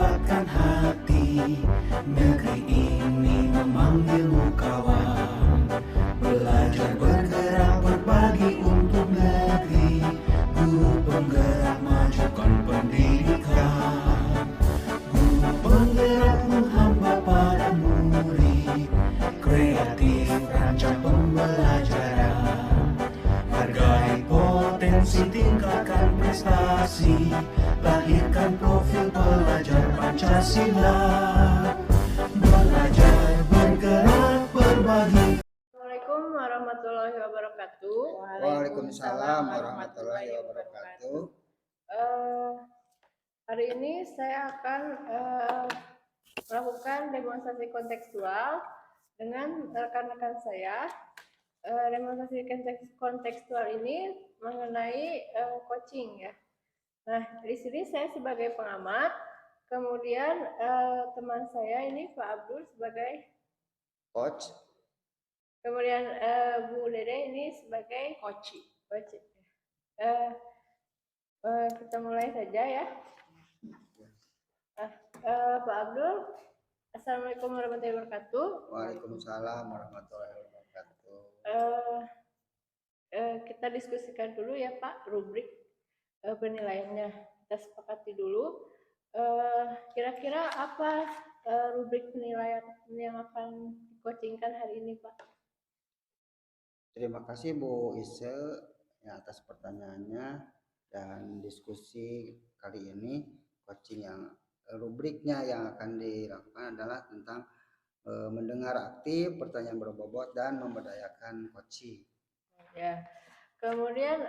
mendapatkan hati. Negeri ini memanggilmu kawan, belajar bergerak berbagi untuk negeri. Guru penggerak majukan pendidikan, guru penggerak menghamba pada murid, kreatif rancang pembelajaran, hargai potensi tingkatkan prestasi, lahirkan profil pelajar Pancasila, belajar bergerak berbagi. Assalamualaikum warahmatullahi wabarakatuh. Waalaikumsalam warahmatullahi wabarakatuh. Hari ini saya akan melakukan demonstrasi kontekstual dengan rekan-rekan saya. Demonstrasi kontekstual ini mengenai coaching ya. Nah, di sini saya sebagai pengamat, kemudian teman saya ini Pak Abdul sebagai Coach. kemudian Bu Dede ini sebagai coach. Kita mulai saja ya. Pak Abdul, Assalamualaikum warahmatullahi wabarakatuh. Waalaikumsalam warahmatullahi wabarakatuh. Kita diskusikan dulu ya Pak, rubrik penilaiannya. Kita sepakati dulu. Kira-kira apa rubrik penilaian yang akan di-coachingkan hari ini Pak? Terima kasih Bu Ise ya, atas pertanyaannya dan diskusi kali ini. Coaching yang rubriknya yang akan dilakukan adalah tentang mendengar aktif, pertanyaan berbobot, dan memberdayakan coaching. Ya. Kemudian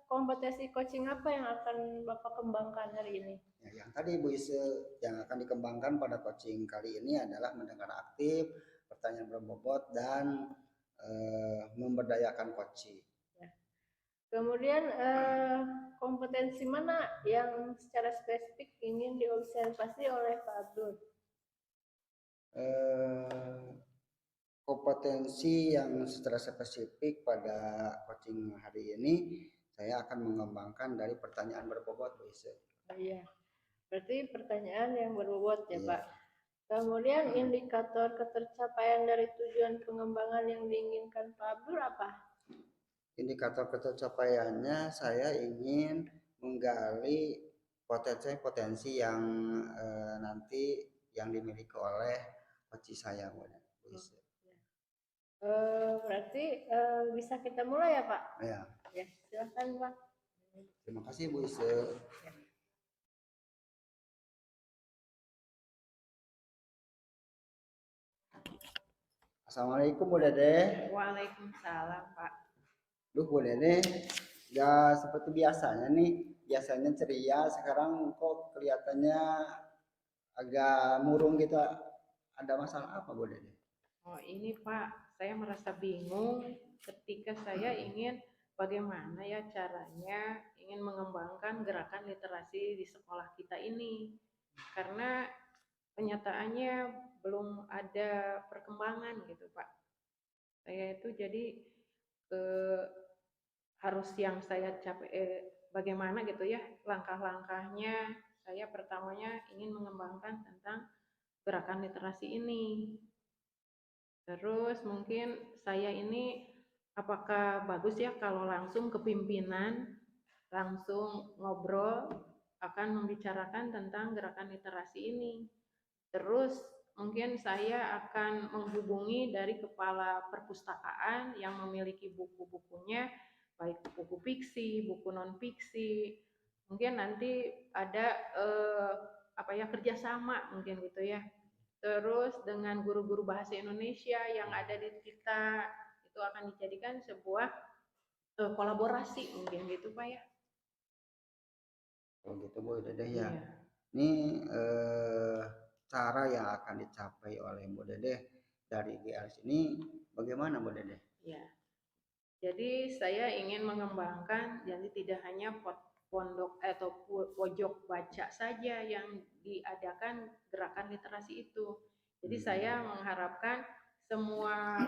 kompetensi coaching apa yang akan Bapak kembangkan hari ini? Ya, yang tadi Bu Ise yang akan dikembangkan pada coaching kali ini adalah mendengar aktif, pertanyaan berbobot, dan memberdayakan coaching. Ya. Kemudian kompetensi mana yang secara spesifik ingin diobservasi oleh Pak Abdul? Kompetensi yang secara spesifik pada coaching hari ini saya akan mengembangkan dari pertanyaan berbobot Bu Ise. Iya, berarti pertanyaan yang berbobot ya Iya. Pak. Kemudian indikator ketercapaian dari tujuan pengembangan yang diinginkan Pak Abdul apa? Indikator ketercapaiannya saya ingin menggali potensi-potensi yang nanti yang dimiliki oleh coach saya Bu Ise. Berarti bisa kita mulai ya Pak? Ya. Ya, silakan Pak. Terima kasih Bu Ise. Assalamualaikum Bu Dede. Waalaikumsalam Pak. Duh Bu Dede, ya seperti biasanya nih, biasanya ceria, sekarang kok kelihatannya agak murung gitu. Ada masalah apa Bu Dede? Oh ini Pak, saya merasa bingung ketika saya ingin bagaimana ya caranya ingin mengembangkan gerakan literasi di sekolah kita ini. Karena kenyataannya belum ada perkembangan gitu Pak. Saya itu jadi harus yang saya capai bagaimana gitu ya langkah-langkahnya. Saya pertamanya ingin mengembangkan tentang gerakan literasi ini. Terus mungkin saya ini apakah bagus ya kalau langsung ke pimpinan, langsung ngobrol akan membicarakan tentang gerakan literasi ini. Terus mungkin saya akan menghubungi dari kepala perpustakaan yang memiliki buku-bukunya, baik buku fiksi, buku non fiksi. Mungkin nanti ada kerjasama mungkin gitu ya. Terus dengan guru-guru bahasa Indonesia yang ada di kita itu akan dijadikan sebuah kolaborasi mungkin gitu Pak ya. Oh gitu Bu Dede ya. Ini cara yang akan dicapai oleh Bu Dede dari GLS ini bagaimana Bu Dede? Ya. Jadi saya ingin mengembangkan jadi tidak hanya pondok atau pojok baca saja yang diadakan gerakan literasi itu. Jadi saya mengharapkan semua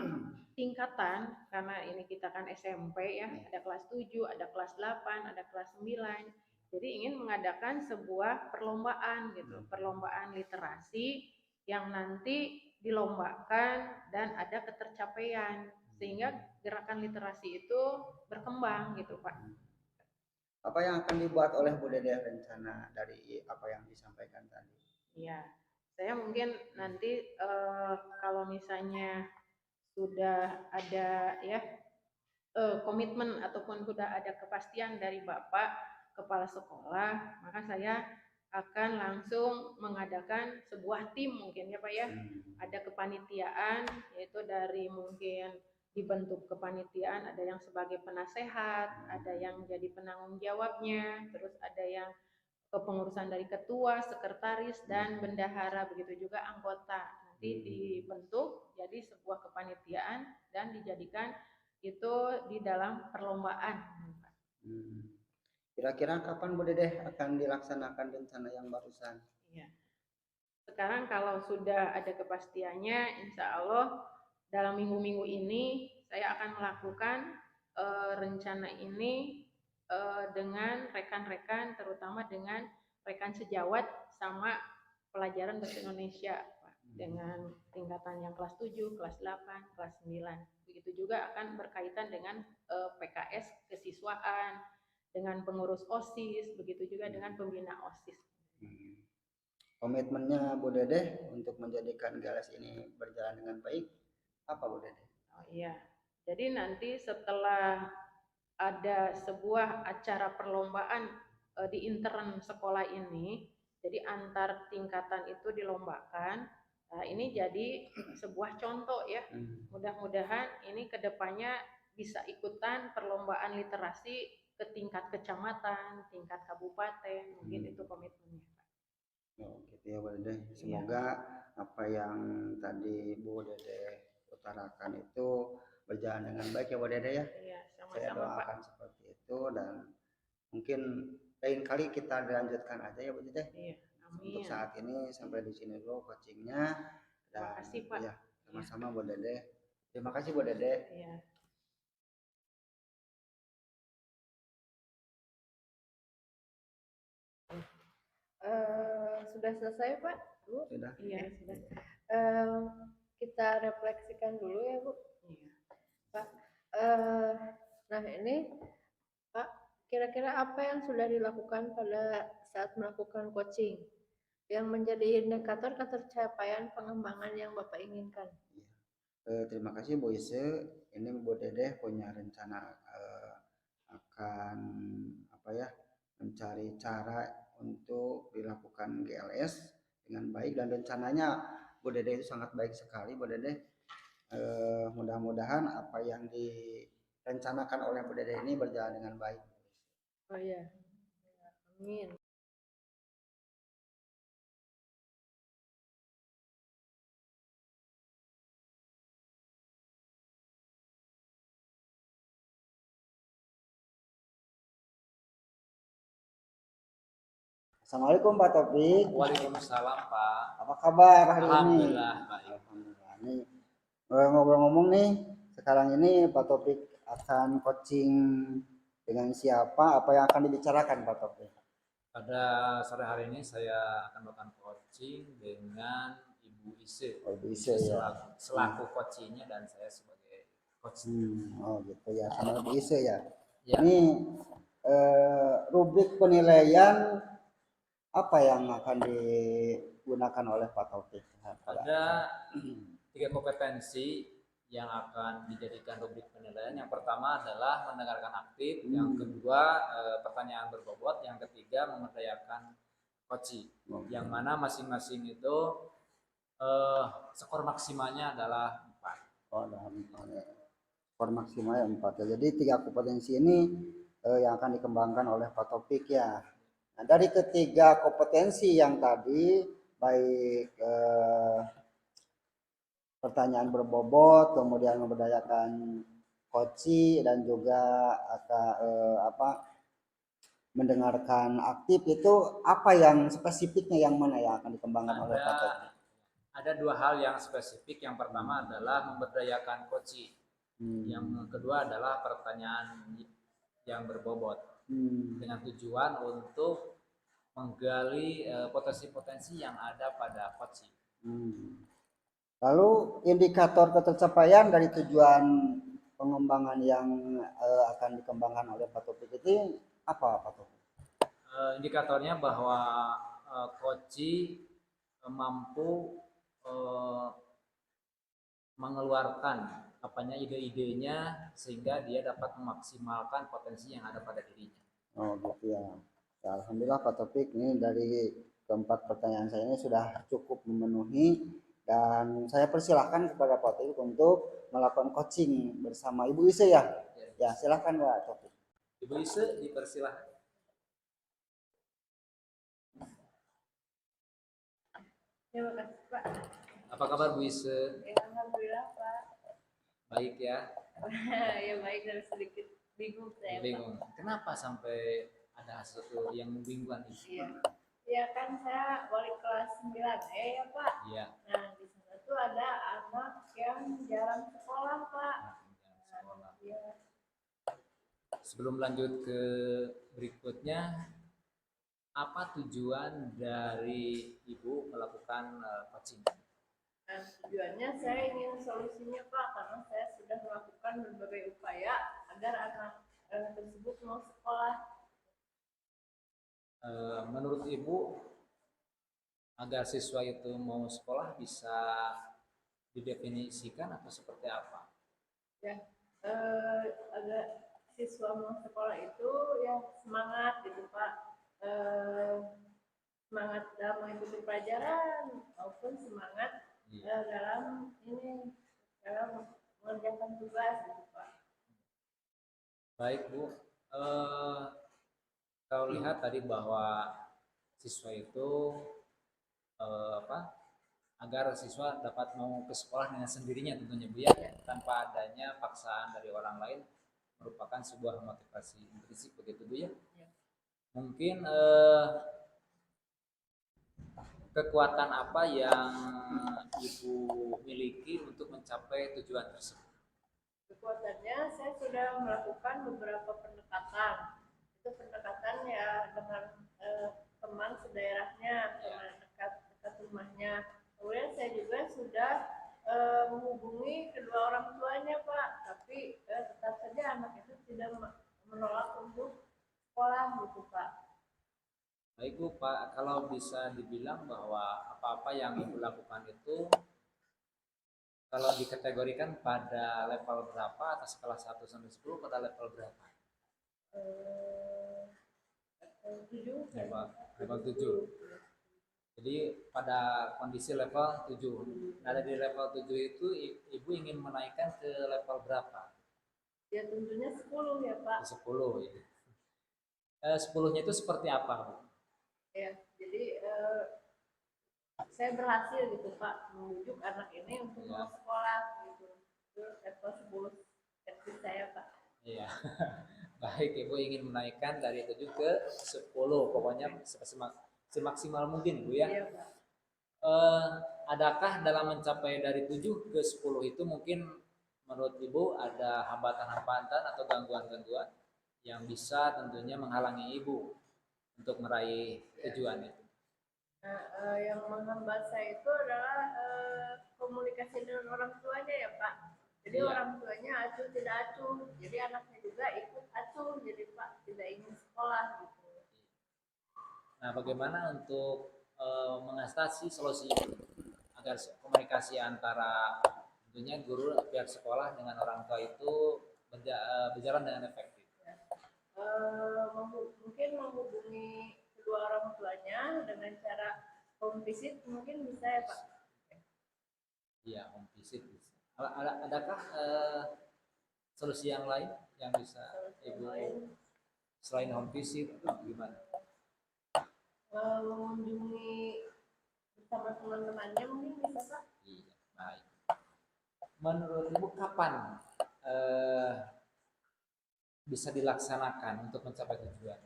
tingkatan, karena ini kita kan SMP ya, ada kelas 7, ada kelas 8, ada kelas 9. Jadi ingin mengadakan sebuah perlombaan gitu, perlombaan literasi yang nanti dilombakan dan ada ketercapaian sehingga gerakan literasi itu berkembang gitu Pak. Apa yang akan dibuat oleh Bu Dede rencana dari apa yang disampaikan tadi? Iya, saya mungkin nanti kalau misalnya sudah ada ya komitmen ataupun sudah ada kepastian dari Bapak Kepala Sekolah, maka saya akan langsung mengadakan sebuah tim mungkin ya Pak ya. Ada kepanitiaan, yaitu dari mungkin dibentuk kepanitiaan, ada yang sebagai penasehat, ada yang jadi penanggung jawabnya, terus ada yang kepengurusan dari ketua, sekretaris, dan bendahara, begitu juga anggota. Nanti dibentuk jadi sebuah kepanitiaan dan dijadikan itu di dalam perlombaan. Kira-kira kapan Bu Dede akan dilaksanakan rencana yang barusan? Iya. Sekarang kalau sudah ada kepastiannya, insya Allah dalam minggu-minggu ini saya akan melakukan rencana ini dengan rekan-rekan, terutama dengan rekan sejawat sama pelajaran bahasa Indonesia, Pak. Dengan tingkatan yang kelas 7, kelas 8, kelas 9. Begitu juga akan berkaitan dengan PKS kesiswaan, dengan pengurus OSIS, begitu juga dengan pembina OSIS. Komitmennya Bu Dede untuk menjadikan GLS ini berjalan dengan baik apa Bu Dede? Oh iya, jadi nanti setelah ada sebuah acara perlombaan di intern sekolah ini, jadi antar tingkatan itu dilombakan. Nah, ini jadi sebuah contoh ya. Mudah-mudahan ini kedepannya bisa ikutan perlombaan literasi ke tingkat kecamatan, tingkat kabupaten, mungkin itu komitmennya. Oh, gitu ya Bu Dede. Semoga apa yang tadi Bu Dede utarakan itu berjalan dengan baik ya Bu Dede ya. Iya, Saya sama-sama Pak. doakan seperti itu dan mungkin lain kali kita dilanjutkan aja ya Bu Dede. Iya, amin. Untuk saat ini sampai di sini dulu coachingnya. Terima kasih Pak. Ya, sama-sama Bu Dede. Terima kasih Bu Dede. Iya. Sudah selesai Pak, Bu? Sudah. Iya, sudah. Kita refleksikan dulu ya Bu. Iya. Pak, nah ini Pak, kira-kira apa yang sudah dilakukan pada saat melakukan coaching yang menjadi indikator ketercapaian pengembangan yang Bapak inginkan? Terima kasih Bu Ise. Ini Bu Dede punya rencana akan apa ya, mencari cara untuk dilakukan GLS dengan baik dan rencananya Bu Dede itu sangat baik sekali Bu Dede. Mudah-mudahan apa yang direncanakan oleh Bu Dede ini berjalan dengan baik. Oh iya, amin. Assalamualaikum Pak Taufik. Waalaikumsalam Pak. Apa kabar hari ini? Alhamdulillah baik. Alhamdulillah. Nih ngobrol-ngomong nih, sekarang ini Pak Taufik akan coaching dengan siapa? Apa yang akan dibicarakan Pak Taufik? Pada sore hari ini saya akan melakukan coaching dengan Ibu Ise. Oh, Ibu Ise ya. Selaku coachingnya dan saya sebagai coach. Oh gitu ya, sama Ibu Ise ya. Ya. Ini rubrik penilaian apa yang akan digunakan oleh Pak Taufik? Ada 3 kompetensi yang akan dijadikan rubrik penilaian. Yang pertama adalah mendengarkan aktif, yang kedua pertanyaan berbobot, yang ketiga memberdayakan coaching. Yang mana masing-masing itu skor maksimalnya adalah 4. Oh, ada 4 ya. Skor maksimalnya 4 ya. Jadi 3 kompetensi ini yang akan dikembangkan oleh Pak Taufik ya. Nah, dari ketiga kompetensi yang tadi, baik pertanyaan berbobot, kemudian memberdayakan coaching dan juga mendengarkan aktif, itu apa yang spesifiknya, yang mana yang akan dikembangkan oleh Pak Taufik? Ada 2 hal yang spesifik. Yang pertama adalah memberdayakan coaching. Yang kedua adalah pertanyaan yang berbobot. dengan tujuan untuk menggali potensi-potensi yang ada pada coaching. Lalu indikator ketercapaian dari tujuan pengembangan yang akan dikembangkan oleh Pak Topik itu apa Pak Topik? Indikatornya bahwa coaching mampu mengeluarkan ide-idenya sehingga dia dapat memaksimalkan potensi yang ada pada dirinya. Oh gitu ya. Ya, alhamdulillah Pak Topik, ini dari keempat pertanyaan saya ini sudah cukup memenuhi, dan saya persilahkan kepada Pak Topik untuk melakukan coaching bersama Ibu Ise ya. Ya silakan Pak Topik. Ibu Ise dipersilahkan. Terima kasih Pak. Apa kabar Bu Ise? Ya, alhamdulillah Pak. Baik ya. Ya baik, dan sedikit bingung saya Pak. Bingung. Kenapa sampai ada sesuatu yang membingungkan itu? Iya. Ya kan saya wali kelas 9 ya Pak. Iya. Nah di sana tuh ada anak yang jarang sekolah Pak. Sekolah. Iya. Sebelum lanjut ke berikutnya, apa tujuan dari Ibu melakukan coaching? Nah, tujuannya saya ingin solusinya Pak, karena saya sudah melakukan berbagai upaya agar anak tersebut mau sekolah. Menurut Ibu, agar siswa itu mau sekolah bisa didefinisikan atau seperti apa? Ya, agar siswa mau sekolah itu ya semangat gitu Pak. Semangat dalam mengikuti pelajaran maupun semangat dalam mengerjakan tugas gitu Pak. Baik Bu, kalau lihat tadi bahwa siswa itu agar siswa dapat mau ke sekolah dengan sendirinya tentunya Bu ya, tanpa adanya paksaan dari orang lain, merupakan sebuah motivasi intrinsik begitu Bu ya. Mungkin kekuatan apa yang Ibu miliki untuk mencapai tujuan tersebut? Kekuatannya, saya sudah melakukan beberapa pendekatan. Itu pendekatan ya dengan teman sedaerahnya, teman dekat rumahnya. Kemudian saya juga sudah menghubungi kedua orang tuanya Pak, tapi tetap saja anak itu tidak menolak untuk sekolah gitu Pak. Baik Bu, Pak, kalau bisa dibilang bahwa apa-apa yang Ibu lakukan itu kalau dikategorikan pada level berapa atas skala 1 sampai 10 pada level berapa? Level 7. Jadi pada kondisi level 7. Nah, dari level 7 itu Ibu ingin menaikkan ke level berapa? Ya tentunya 10 ya Pak. 10 ya. 10-nya itu seperti apa Bu? Ya, jadi saya berhasil gitu Pak membujuk anak ini untuk mau sekolah gitu. Itu level 10 versi saya Pak. Iya. Baik, Ibu ingin menaikkan dari 7 ke 10, pokoknya semaksimal mungkin Bu ya. Iya Pak. Adakah dalam mencapai dari 7 ke 10 itu mungkin menurut Ibu ada hambatan-hambatan atau gangguan-gangguan yang bisa tentunya menghalangi Ibu untuk meraih tujuan itu? Nah, yang menghambat saya itu adalah komunikasi dengan orang tuanya ya Pak. Jadi orang tuanya acuh tidak acuh, jadi anaknya juga ikut acuh, jadi Pak tidak ingin sekolah gitu. Nah, bagaimana untuk mengatasi solusi itu agar komunikasi antara tentunya guru pihak sekolah dengan orang tua itu berjalan dengan efektif? Mungkin menghubungi kedua orang tuanya dengan cara home visit mungkin bisa ya Pak. Iya, home visit bisa. Adakah solusi yang lain yang bisa Ibu selain home visit atau gimana? Mengunjungi bersama teman-temannya mungkin bisa Pak. Iya, baik. Menurut Ibu kapan bisa dilaksanakan untuk mencapai tujuan?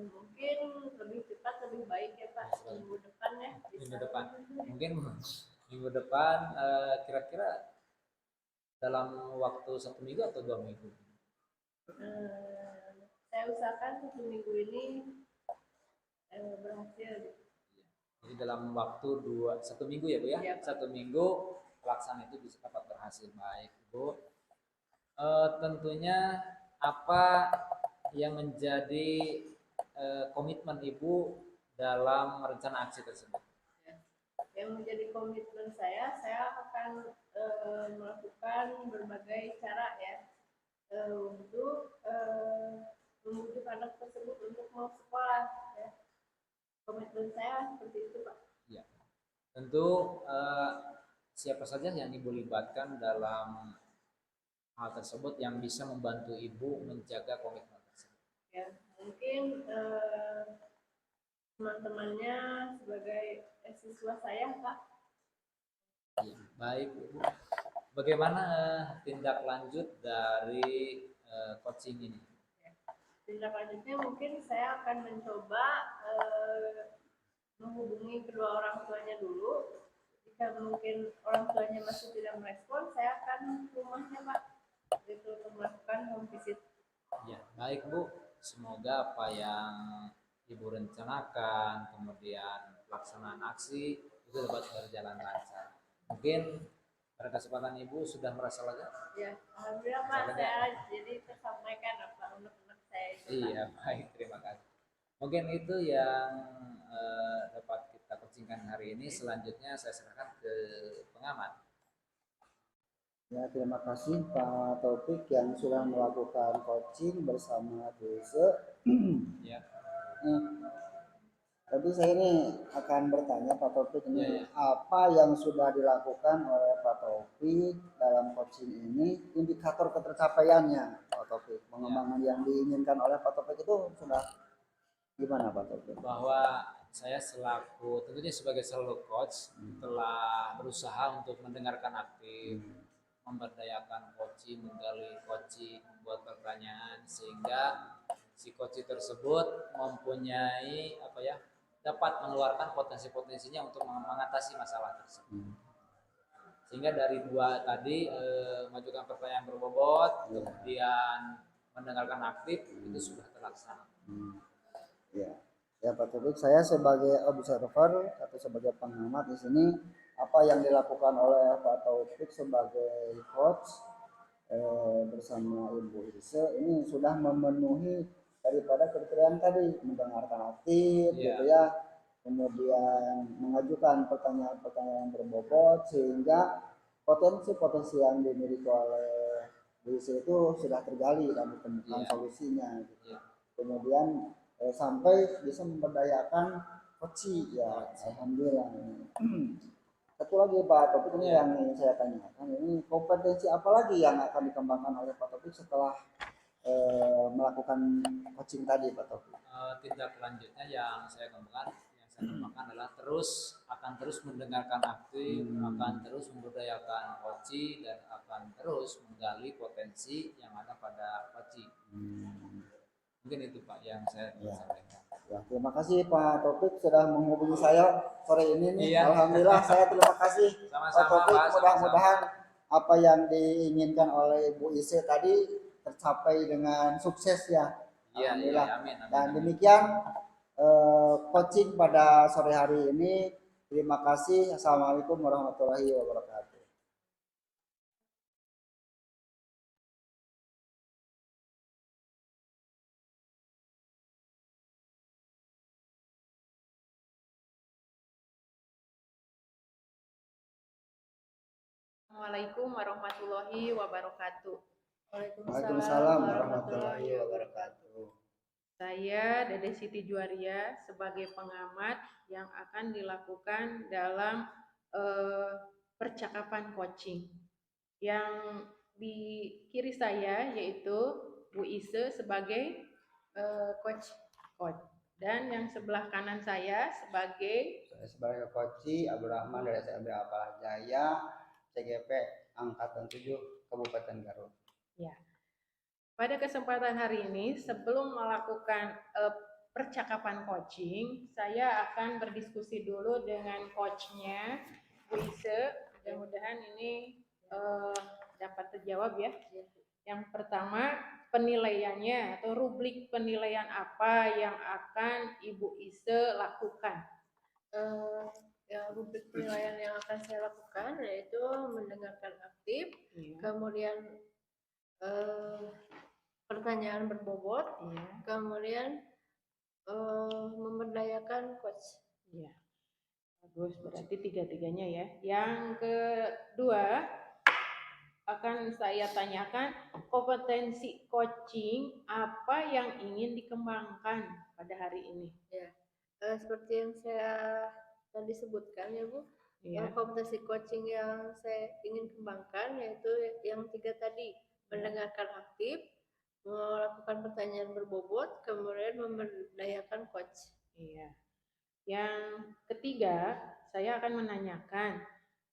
Mungkin lebih cepat lebih baik ya Pak, minggu depan ya. Minggu depan. Mungkin minggu depan kira-kira dalam waktu 1 minggu atau 2 minggu? saya usahakan 1 minggu ini berhasil gitu. Jadi dalam waktu 1 minggu ya Bu ya? Iya, Pak. 1 minggu pelaksanaan itu bisa dapat berhasil. Baik Bu. Tentunya apa yang menjadi komitmen Ibu dalam rencana aksi tersebut? Yang menjadi komitmen saya akan melakukan berbagai cara ya untuk membujuk anak tersebut untuk mau sekolah ya. Komitmen saya seperti itu Pak. Ya. Tentu siapa saja yang Ibu libatkan dalam hal tersebut yang bisa membantu Ibu menjaga komitmen tersebut? Ya, mungkin teman-temannya sebagai siswa saya Pak. Ya, baik Ibu. Bagaimana tindak lanjut dari coaching ini? Tindak lanjutnya mungkin saya akan mencoba menghubungi kedua orang tuanya dulu. Jika mungkin orang tuanya masih tidak merespon, saya akan ke rumahnya Pak, gitu, untuk melakukan home visit. Ya, baik Bu. Semoga apa yang Ibu rencanakan, kemudian pelaksanaan aksi itu dapat berjalan lancar. Mungkin pada kesempatan Ibu sudah merasa lega? Ya, alhamdulillah Pak, saya jadi tersampaikan apa unek-unek saya itu Pak. Iya, baik, terima kasih. Mungkin itu yang dapat kita coachingkan hari ini. Selanjutnya saya serahkan ke pengamat. Ya, terima kasih Pak Taufik yang sudah melakukan coaching bersama Dese. Ya. Tapi saya ini akan bertanya Pak Taufik ini Ya. apa yang sudah dilakukan oleh Pak Taufik dalam coaching ini, indikator ketercapaiannya Pak Taufik, pengembangan yang diinginkan oleh Pak Taufik itu sudah gimana Pak Taufik? Bahwa saya selaku tentunya sebagai solo coach telah berusaha untuk mendengarkan aktif, memberdayakan coach, menggali coach, membuat pertanyaan sehingga si coach tersebut mempunyai dapat mengeluarkan potensi-potensinya untuk mengatasi masalah tersebut. Sehingga dari dua tadi mengajukan pertanyaan berbobot, kemudian mendengarkan aktif itu sudah terlaksana. Ya Pak Taufik, saya sebagai observer atau sebagai pengamat di sini, apa yang dilakukan oleh Pak Taufik sebagai coach bersama Ibu Ise ini sudah memenuhi daripada kriteria tadi, mendengarkan aktif gitu ya, kemudian mengajukan pertanyaan-pertanyaan berbobot sehingga potensi-potensi yang dimiliki oleh Bu Ise itu sudah tergali dan ditemukan solusinya gitu. Kemudian sampai bisa memberdayakan coach ya, alhamdulillah. Satu lagi Pak Taufik ini yang ingin saya tanyakan, ini kompetensi apa lagi yang akan dikembangkan oleh Pak Taufik setelah melakukan coaching tadi Pak Taufik? Tindak lanjutnya yang saya kembangkan adalah akan terus mendengarkan aktif, akan terus memberdayakan coach dan akan terus menggali potensi yang ada pada coach. Mungkin itu Pak yang saya sampaikan. Ya, terima kasih Pak Taufik sudah menghubungi saya sore ini nih. Iya. Alhamdulillah saya terima kasih Sama-sama, Pak Taufik. Pak, Mudah-mudahan apa yang diinginkan oleh Ibu Ise tadi tercapai dengan sukses ya. Iya, Alhamdulillah. amin. Dan demikian coaching pada sore hari ini. Terima kasih. Assalamualaikum warahmatullahi wabarakatuh. Assalamualaikum warahmatullahi wabarakatuh. Waalaikumsalam warahmatullahi wabarakatuh. Saya Dede Siti Juaria sebagai pengamat yang akan dilakukan dalam percakapan coaching. Yang di kiri saya yaitu Bu Ise sebagai coach. Dan yang sebelah kanan saya sebagai coach Abdul Rahman dari SMB Apalah Jaya, CGP Angkatan 7 Kabupaten Garut. Ya. Pada kesempatan hari ini sebelum melakukan percakapan coaching, saya akan berdiskusi dulu dengan coachnya Bu Ise. Mudah-mudahan ini dapat terjawab ya. Yang pertama, penilaiannya atau rubrik penilaian apa yang akan Ibu Ise lakukan? Ya, rubrik penilaian yang akan saya lakukan yaitu mendengarkan aktif, Iya. kemudian pertanyaan berbobot, Iya. kemudian memberdayakan coach. Iya. Bagus, berarti tiga-tiganya ya. Yang kedua, akan saya tanyakan kompetensi coaching apa yang ingin dikembangkan pada hari ini. Ya, seperti yang saya tadi sebutkan ya Bu, Iya. kompetensi coaching yang saya ingin kembangkan yaitu yang 3 tadi, mendengarkan aktif, melakukan pertanyaan berbobot, kemudian memberdayakan coach. Iya. Yang ketiga, saya akan menanyakan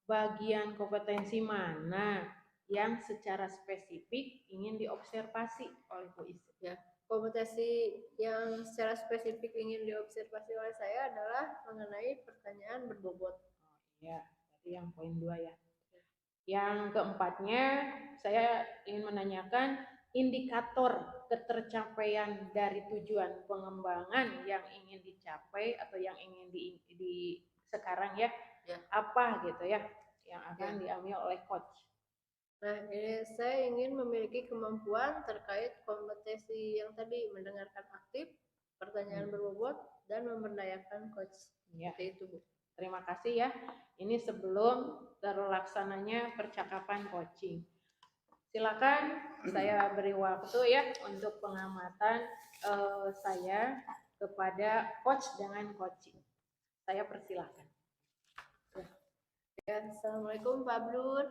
bagian kompetensi mana yang secara spesifik ingin diobservasi oleh Bu Ise. Ya, kompetensi yang secara spesifik ingin diobservasi oleh saya adalah mengenai pertanyaan berbobot. Ya, berarti yang poin 2 ya. Yang keempatnya, saya ingin menanyakan indikator ketercapaian dari tujuan pengembangan yang ingin dicapai atau yang ingin di sekarang ya, apa gitu ya yang akan diambil oleh coach. Nah, ini saya ingin memiliki kemampuan terkait kompetensi yang tadi, mendengarkan aktif, pertanyaan berbobot, dan memberdayakan coach. Ya. Seperti itu, Bu. Terima kasih ya. Ini sebelum terlaksananya percakapan coaching. Silakan saya beri waktu ya untuk pengamatan saya kepada coach dengan coaching. Saya persilahkan. Ya, Assalamualaikum Pak Blur.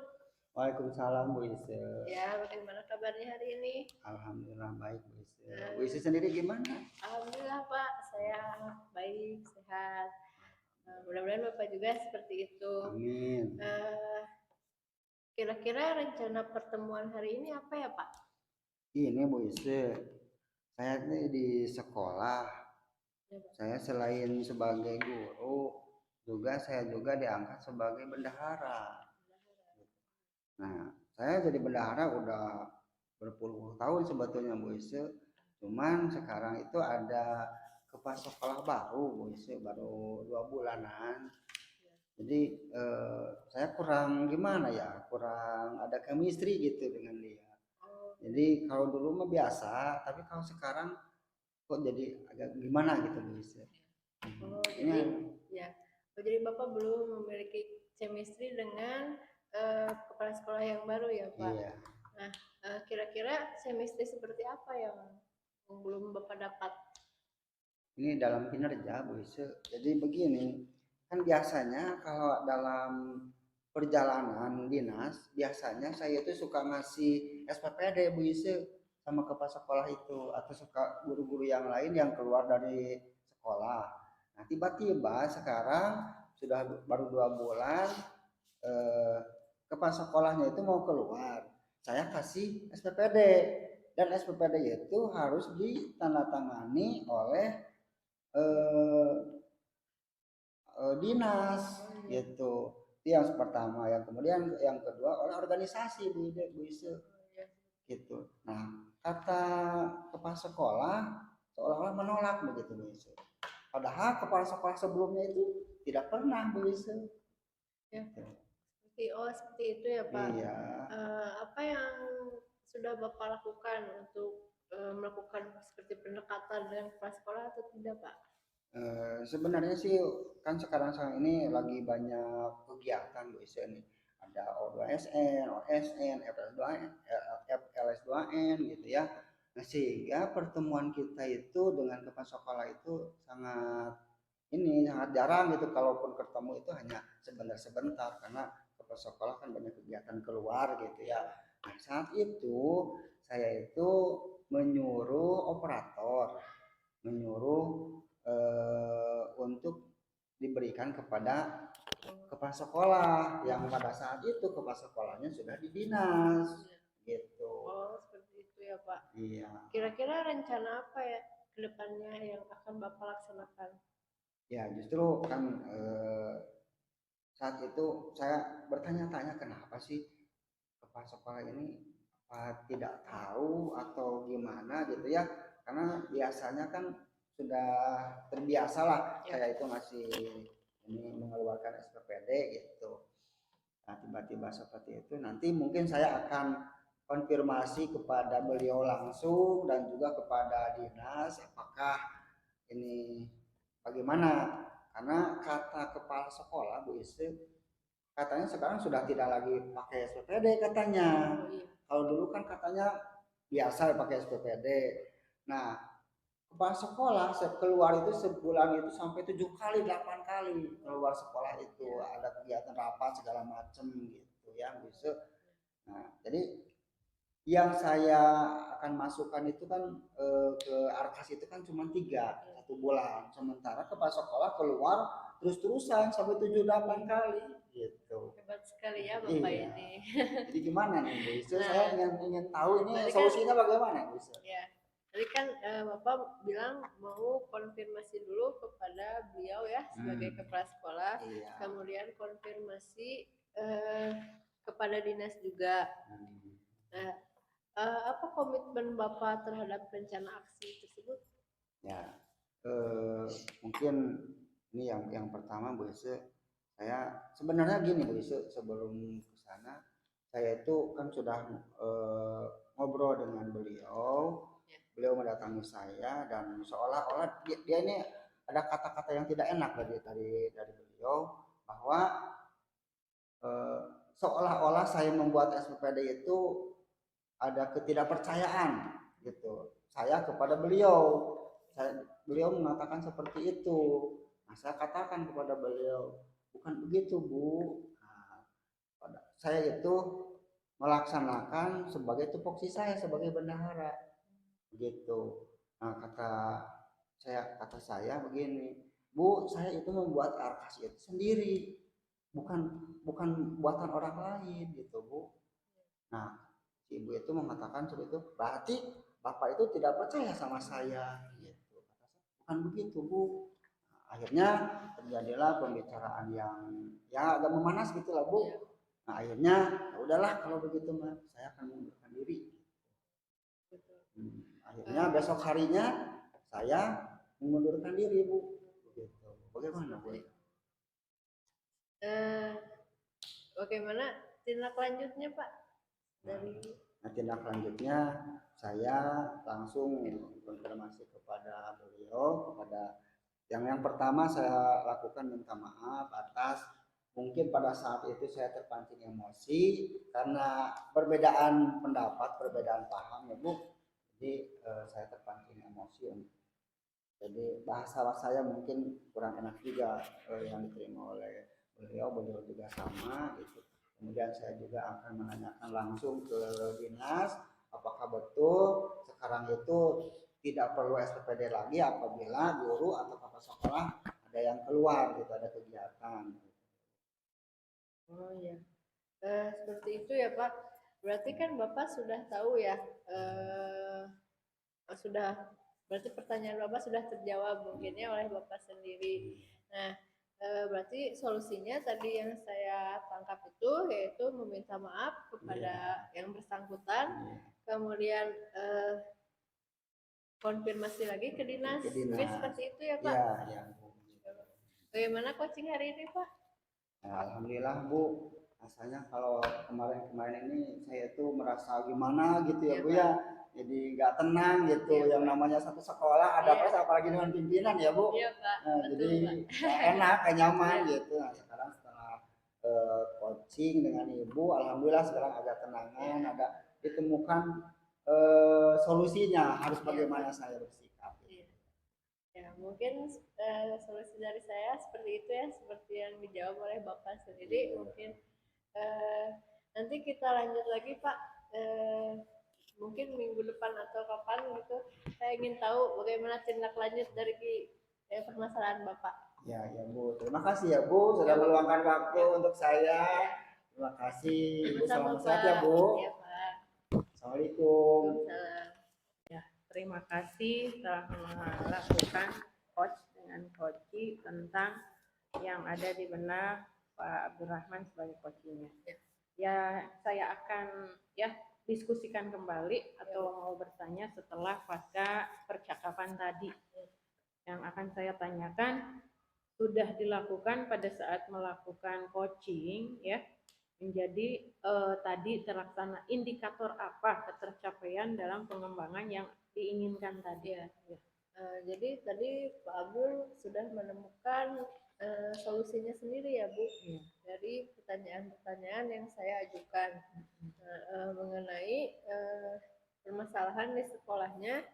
Waalaikumsalam Bu Ise. Ya, bagaimana kabarnya hari ini? Alhamdulillah baik Bu Ise. Bu Ise sendiri gimana? Alhamdulillah Pak, saya baik, sehat. Mudah-mudahan Bapak juga seperti itu. Amin. Kira-kira rencana pertemuan hari ini apa ya Pak? Ini Bu Ise, saya ini di sekolah. Saya selain sebagai guru, saya juga diangkat sebagai bendahara. Nah, saya jadi bendahara udah berpuluh tahun sebetulnya Bu Ise. Cuman sekarang itu ada kepala sekolah baru Bu Ise, baru 2 bulanan. Jadi saya kurang gimana ya, kurang ada chemistry gitu dengan dia. Jadi kalau dulu mah biasa, tapi kalau sekarang kok jadi agak gimana gitu Bu Ise. Jadi Bapak belum memiliki chemistry dengan kepala sekolah yang baru ya Pak? Iya. Nah, kira-kira chemistry seperti apa yang belum Bapak dapat? Ini dalam kinerja Bu Ise. Jadi begini, kan biasanya kalau dalam perjalanan dinas, biasanya saya itu suka ngasih SPPD Bu Ise sama kepala sekolah itu, atau suka guru-guru yang lain yang keluar dari sekolah. Nah tiba-tiba sekarang sudah baru 2 bulan kepala sekolahnya itu mau keluar, saya kasih SPPD, dan SPPD itu harus ditandatangani oleh dinas gitu. Itu yang pertama. Yang kemudian yang kedua oleh organisasi Bu Ise gitu. Nah kata kepala sekolah seolah-olah menolak begitu Bu Ise. Padahal kepala sekolah sebelumnya itu tidak pernah Bu Ise. Ya. Seperti itu ya Pak. Iya. Apa yang sudah Bapak lakukan untuk melakukan seperti pendekatan dengan kepala sekolah atau tidak Pak? Sebenarnya sih kan sekarang ini lagi banyak kegiatan Bu Ise nih. Ada O2SN, OSN, FLS2N gitu ya. Nah, sehingga pertemuan kita itu dengan kepala sekolah itu sangat jarang gitu, kalaupun ketemu itu hanya sebentar-sebentar karena kepala sekolah kan banyak kegiatan keluar gitu ya. Nah, saat itu saya itu menyuruh operator, untuk diberikan kepada kepala sekolah yang pada saat itu kepala sekolahnya sudah di dinas gitu. Oh seperti itu ya Pak. Iya. Kira-kira rencana apa ya kedepannya yang akan Bapak laksanakan? Ya justru kan saat itu saya bertanya-tanya kenapa sih kepala sekolah ini apa tidak tahu atau gimana gitu ya, karena biasanya kan sudah terbiasa lah saya itu masih ini mengeluarkan SPPD gitu. Nah, tiba-tiba seperti itu, nanti mungkin saya akan konfirmasi kepada beliau langsung dan juga kepada dinas apakah ini bagaimana, karena kata kepala sekolah Bu Ise katanya sekarang sudah tidak lagi pakai SPPD katanya. Oh, iya. Kalau dulu kan katanya biasa pakai SPPD. Nah, kepala sekolah keluar itu sebulan itu sampai 7 kali 8 kali keluar sekolah itu, ada kegiatan rapat segala macam gitu ya bisa. Nah, jadi yang saya akan masukkan itu kan ke Arkas itu kan cuma 1 bulan, sementara kepala sekolah keluar terus-terusan sampai 7 8 kali gitu. Hebat sekali ya Bapak Iya. ini. Jadi gimana nih Bu Isu? Nah, Saya ingin tahu ini berarti kan- solusinya bagaimana Bu Isu? Ya, tadi kan Bapak bilang mau konfirmasi dulu kepada beliau ya sebagai kepala sekolah, Iya. kemudian konfirmasi kepada dinas juga. Nah, apa komitmen Bapak terhadap rencana aksi tersebut? Ya, mungkin ini yang pertama Bu Isu, saya sebenarnya gini Bu Isu, sebelum ke sana saya itu kan sudah ngobrol dengan beliau. Beliau mendatangi saya dan seolah-olah dia ini ada kata-kata yang tidak enak dari beliau, bahwa seolah-olah saya membuat SPPD itu ada ketidakpercayaan gitu saya kepada beliau. Beliau mengatakan seperti itu. Nah, saya katakan kepada beliau, bukan begitu Bu. Nah, saya itu melaksanakan sebagai tupoksi saya sebagai bendahara begitu. Nah, kata saya begini, Bu, saya itu membuat Arkas itu sendiri, bukan buatan orang lain gitu Bu. Nah, si ibu itu mengatakan seperti itu, berarti bapak itu tidak percaya sama saya gitu. Bukan begitu Bu. Nah, akhirnya terjadilah pembicaraan yang ya agak memanas gitulah Bu. Nah, akhirnya ya udahlah kalau begitu mah saya akan mengundurkan diri. Akhirnya besok harinya saya mengundurkan diri Bu. Begitu. Bagaimana Bu? Bagaimana tindak lanjutnya Pak? Nah, tindak lanjutnya saya langsung konfirmasi kepada beliau, kepada yang pertama saya lakukan minta maaf atas mungkin pada saat itu saya terpancing emosi karena perbedaan pendapat, perbedaan paham ya Bu. Jadi saya terpancing emosi. Jadi bahasa saya mungkin kurang enak juga yang diterima oleh beliau juga sama gitu. Kemudian saya juga akan menanyakan langsung ke dinas apakah betul sekarang itu tidak perlu SPPD lagi apabila guru atau kepala sekolah ada yang keluar gitu, ada kegiatan. Oh iya, seperti itu ya Pak. Berarti kan Bapak sudah tahu ya, berarti pertanyaan Bapak sudah terjawab mungkinnya oleh Bapak sendiri. Nah, berarti solusinya tadi yang saya tangkap itu yaitu meminta maaf kepada yang bersangkutan, kemudian konfirmasi lagi ke dinas. Mungkin seperti itu ya Pak. Ya. Bagaimana coaching hari ini Pak? Nah, alhamdulillah Bu, rasanya kalau kemarin ini saya tuh merasa gimana gitu ya Bu ya, jadi nggak tenang gitu. Yang namanya satu sekolah ada apa apalagi dengan pimpinan ya Bu. Iya Pak. Nah, jadi nggak enak, nggak nyaman gitu. Nah, sekarang setelah coaching dengan Ibu, alhamdulillah sekarang agak tenangan, ada ditemukan solusinya harus bagaimana saya bersikap. Ya, mungkin solusi dari saya seperti itu ya, seperti yang dijawab oleh Bapak sendiri. Mungkin nanti kita lanjut lagi Pak, mungkin minggu depan atau kapan gitu. Saya ingin tahu bagaimana tindak lanjut dari permasalahan Bapak. Ya Bu, terima kasih ya Bu sudah meluangkan waktu untuk saya. Terima kasih Ibu, selamat sehat ya Bu. Ya Pak. Assalamualaikum. Terima kasih telah melakukan coach dengan coaching tentang yang ada di benak Pak Abdurrahman sebagai coachingnya. Ya, saya akan diskusikan kembali atau mau bertanya setelah pasca percakapan tadi. Yang akan saya tanyakan sudah dilakukan pada saat melakukan coaching ya, menjadi tadi terlaksana indikator apa ketercapaian dalam pengembangan yang diinginkan tadi. Ya. Jadi tadi Pak Abdul sudah menemukan solusinya sendiri ya Bu, dari pertanyaan-pertanyaan yang saya ajukan mengenai permasalahan di sekolahnya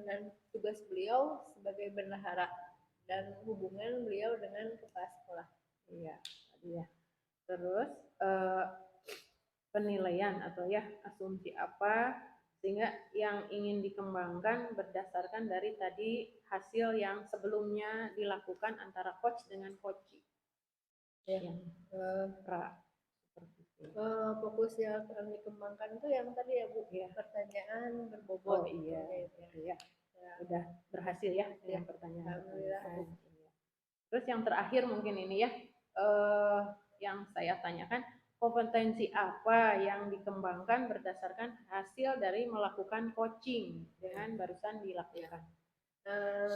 dan tugas beliau sebagai bendahara dan hubungan beliau dengan kepala sekolah. Iya, iya. Terus penilaian atau ya asumsi apa sehingga yang ingin dikembangkan berdasarkan dari tadi hasil yang sebelumnya dilakukan antara coach dengan coachee. Ya. Yang seperti itu. Fokus yang akan dikembangkan itu yang tadi ya Bu, Ya. pertanyaan berbobot. Oh iya, Ya. Udah berhasil ya dengan Ya. pertanyaan. Alhamdulillah. Iya. Terus yang terakhir mungkin ini ya, yang saya tanyakan, kompetensi apa yang dikembangkan berdasarkan hasil dari melakukan coaching dengan barusan dilakukan.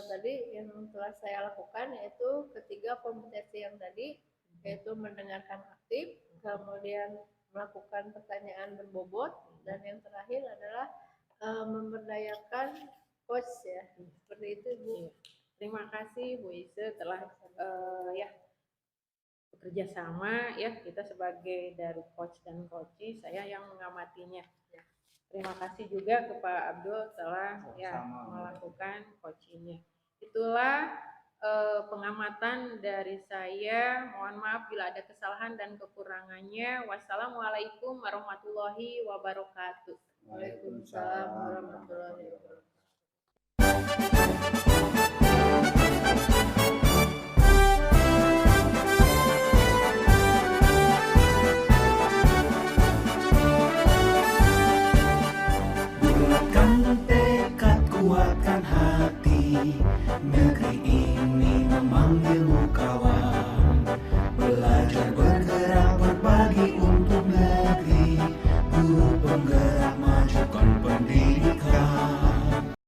Tadi yang telah saya lakukan yaitu ketiga kompetensi yang tadi, yaitu mendengarkan aktif, kemudian melakukan pertanyaan berbobot, dan yang terakhir adalah memberdayakan coach ya. Seperti itu Bu. Terima kasih Bu Ise telah ya bekerja sama ya, kita sebagai dari coach dan coachee, saya yang mengamatinya. Terima kasih juga ke Pak Abdul telah ya melakukan coachingnya. Itulah pengamatan dari saya. Mohon maaf bila ada kesalahan dan kekurangannya. Wassalamualaikum warahmatullahi wabarakatuh. Waalaikumsalam warahmatullahi wabarakatuh.